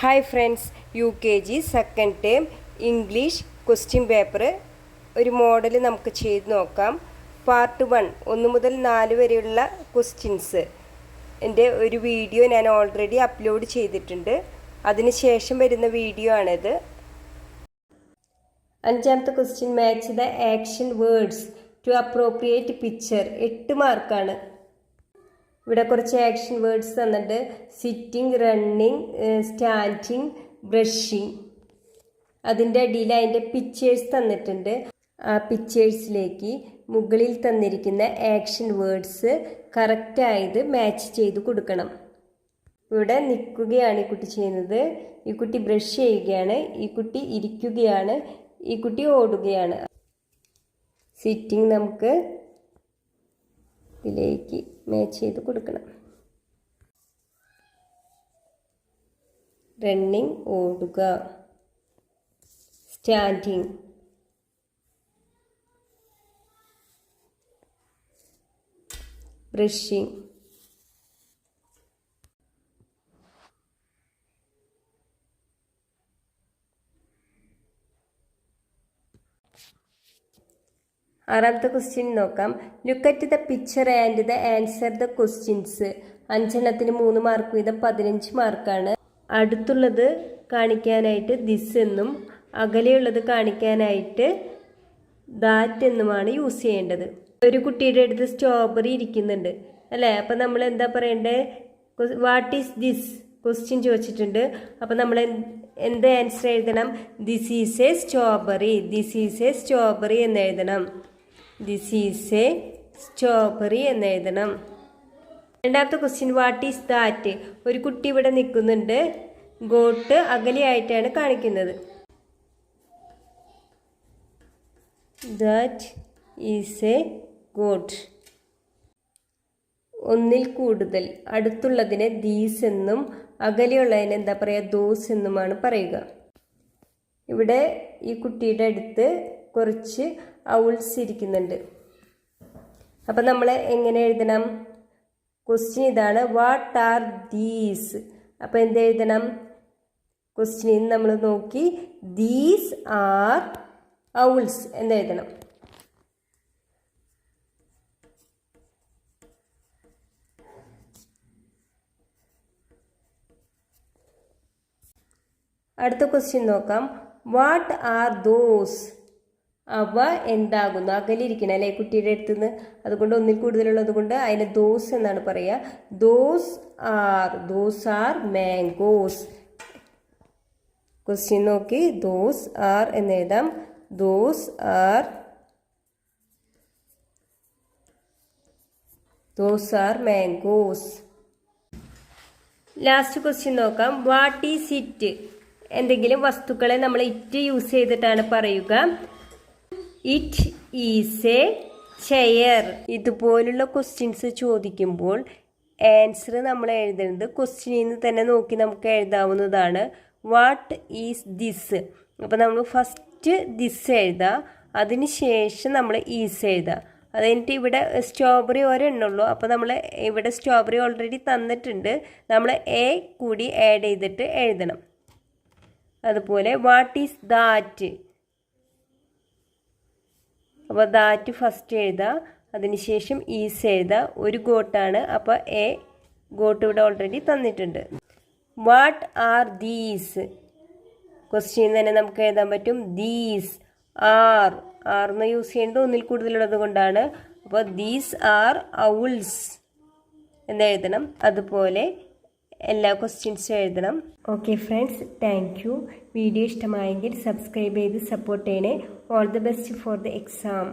Hi friends, UKG second term English question paper ഒരു model നമുക്ക് ചെയ്ത് നോക്കാം. പാർട്ട് 1 1 മുതൽ 4 വരെയുള്ള ക്വസ്റ്റ്യൻസ് എൻ്റെ ഒരു വീഡിയോ ഞാൻ ഓൾറെഡി അപ്ലോഡ് ചെയ്തിട്ടുണ്ട്. അതിനുശേഷം വരുന്ന വീഡിയോ ആണിത്. അഞ്ചാമത്തെ question, match the action words to appropriate picture. 8 മാർക്കാണ്. ഇവിടെ കുറച്ച് ആക്ഷൻ വേർഡ്സ് തന്നിട്ട് സിറ്റിംഗ്, റണ്ണിങ്, സ്റ്റാൻഡിങ്, ബ്രഷിങ്. അതിൻ്റെ അടിയിൽ അതിൻ്റെ പിക്ചേഴ്സ് തന്നിട്ടുണ്ട്. ആ പിക്ചേഴ്സിലേക്ക് മുകളിൽ തന്നിരിക്കുന്ന ആക്ഷൻ വേർഡ്സ് കറക്റ്റായത് മാച്ച് ചെയ്ത് കൊടുക്കണം. ഇവിടെ നിൽക്കുകയാണ് ഈ കുട്ടി ചെയ്യുന്നത്, ഈ കുട്ടി ബ്രഷ് ചെയ്യുകയാണ്, ഈ കുട്ടി ഇരിക്കുകയാണ്, ഈ കുട്ടി ഓടുകയാണ്. സിറ്റിംഗ് നമുക്ക് ഇതിലേക്ക് മാച്ച് ചെയ്ത് കൊടുക്കണം. റണ്ണിങ് ഓടുക, സ്റ്റാൻഡിങ്, ബ്രഷിങ്. ആറാമത്തെ ക്വസ്റ്റ്യൻ നോക്കാം. Look at the picture and the answer the questions. 5 എണ്ണത്തിന് 3 മാർക്ക് വീതം 15 മാർക്കാണ്. അടുത്തുള്ളത് കാണിക്കാനായിട്ട് ദിസ് എന്നും അകലെയുള്ളത് കാണിക്കാനായിട്ട് ദാറ്റ് എന്നുമാണ് യൂസ് ചെയ്യേണ്ടത്. ഒരു കുട്ടിയുടെ അടുത്ത് സ്ട്രോബെറി ഇരിക്കുന്നുണ്ട് അല്ലേ? അപ്പം നമ്മൾ എന്താ പറയേണ്ടത്? വാട്ട് ഈസ് ദിസ് ക്വസ്റ്റ്യൻ ചോദിച്ചിട്ടുണ്ട്. അപ്പം നമ്മൾ എന്ത് ആൻസർ എഴുതണം? This is A strawberry, this is A strawberry എന്ന് എഴുതണം. ദിസ് ഈസ് എ സ്ട്രോബെറി എന്ന് എഴുതണം. രണ്ടാമത്തെ ക്വസ്റ്റ്യൻ, വാട്ട് ഈസ് ദാറ്റ്. ഒരു കുട്ടി ഇവിടെ നിൽക്കുന്നുണ്ട്, ഗോട്ട് അകലെയായിട്ടാണ് കാണിക്കുന്നത്. That is A got. ഒന്നിൽ കൂടുതൽ, അടുത്തുള്ളതിനെ ദീസ് എന്നും അകലെയുള്ളതിനെ എന്താ പറയുക? ദോസ് എന്നുമാണ് പറയുക. ഇവിടെ ഈ കുട്ടിയുടെ അടുത്ത് കുറച്ച് ഔൾസ് ഇരിക്കുന്നുണ്ട്. അപ്പം നമ്മൾ എങ്ങനെ എഴുതണം? ക്വസ്റ്റ്യൻ ഇതാണ്, വാട്ട് ആർ ദീസ്. അപ്പം എന്ത് എഴുതണം? ക്വസ്റ്റ്യനിൽ നമ്മൾ നോക്കി ദീസ് ആർ ഔൾസ് എന്ന് എഴുതണം. അടുത്ത ക്വസ്റ്റ്യൻ നോക്കാം. What are those. അവ എന്താകുന്നു? അകലിരിക്കണം അല്ലേ കുട്ടിയുടെ അടുത്ത് നിന്ന്, അതുകൊണ്ട് ഒന്നിൽ കൂടുതലുള്ളത് കൊണ്ട് അതിന് ദോസ് എന്നാണ് പറയുക. Those are mangoes. ക്വസ്റ്റ്യൻ നോക്കി ദോസ് ആർ എന്ന് എഴുതാം. Those are mangoes. Last question നോക്കാം. What is it. എന്തെങ്കിലും വസ്തുക്കളെ നമ്മൾ ഇറ്റ് യൂസ് ചെയ്തിട്ടാണ് പറയുക. It is a chair. ഇതുപോലുള്ള ക്വസ്റ്റ്യൻസ് ചോദിക്കുമ്പോൾ ആൻസർ നമ്മൾ എഴുതുന്നത് ക്വസ്റ്റ്യനിൽ നിന്ന് തന്നെ നോക്കി നമുക്ക് എഴുതാവുന്നതാണ്. What is this. അപ്പോൾ നമ്മൾ ഫസ്റ്റ് ദിസ് എഴുതാം, അതിന് ശേഷം നമ്മൾ ഈസ് എഴുതാം. അത് കഴിഞ്ഞിട്ട് ഇവിടെ സ്ട്രോബെറി ഒരെണ്ണുള്ളൂ, അപ്പോൾ നമ്മൾ ഇവിടെ സ്ട്രോബെറി ഓൾറെഡി തന്നിട്ടുണ്ട്, നമ്മൾ എ കൂടി ആഡ് ചെയ്തിട്ട് എഴുതണം. അതുപോലെ വാട്ട് ഈസ് ദാറ്റ്. അപ്പോൾ ദാറ്റ് ഫസ്റ്റ് എഴുതുക, അതിനുശേഷം ഈസ് എഴുതുക. ഒരു ഗോട്ടാണ്, അപ്പോൾ എ ഗോട്ട് ഇവിടെ ഓൾറെഡി തന്നിട്ടുണ്ട്. What are these. ക്വസ്റ്റ്യൻ തന്നെ നമുക്ക് എഴുതാൻ പറ്റും. ദീസ് ആർന്ന് യൂസ് ചെയ്യേണ്ടത് ഒന്നിൽ കൂടുതലുള്ളത് കൊണ്ടാണ്. അപ്പോൾ ദീസ് ആർ ഔൾസ് എന്ന് എഴുതണം. അതുപോലെ എല്ലാ ക്വസ്റ്റ്യൻസും എഴുതണം. Okay friends, thank you. Video ഇഷ്ടമായെങ്കിൽ സബ്സ്ക്രൈബ് ചെയ്ത് സപ്പോർട്ട് ചെയ്യണേ. All the best for the exam.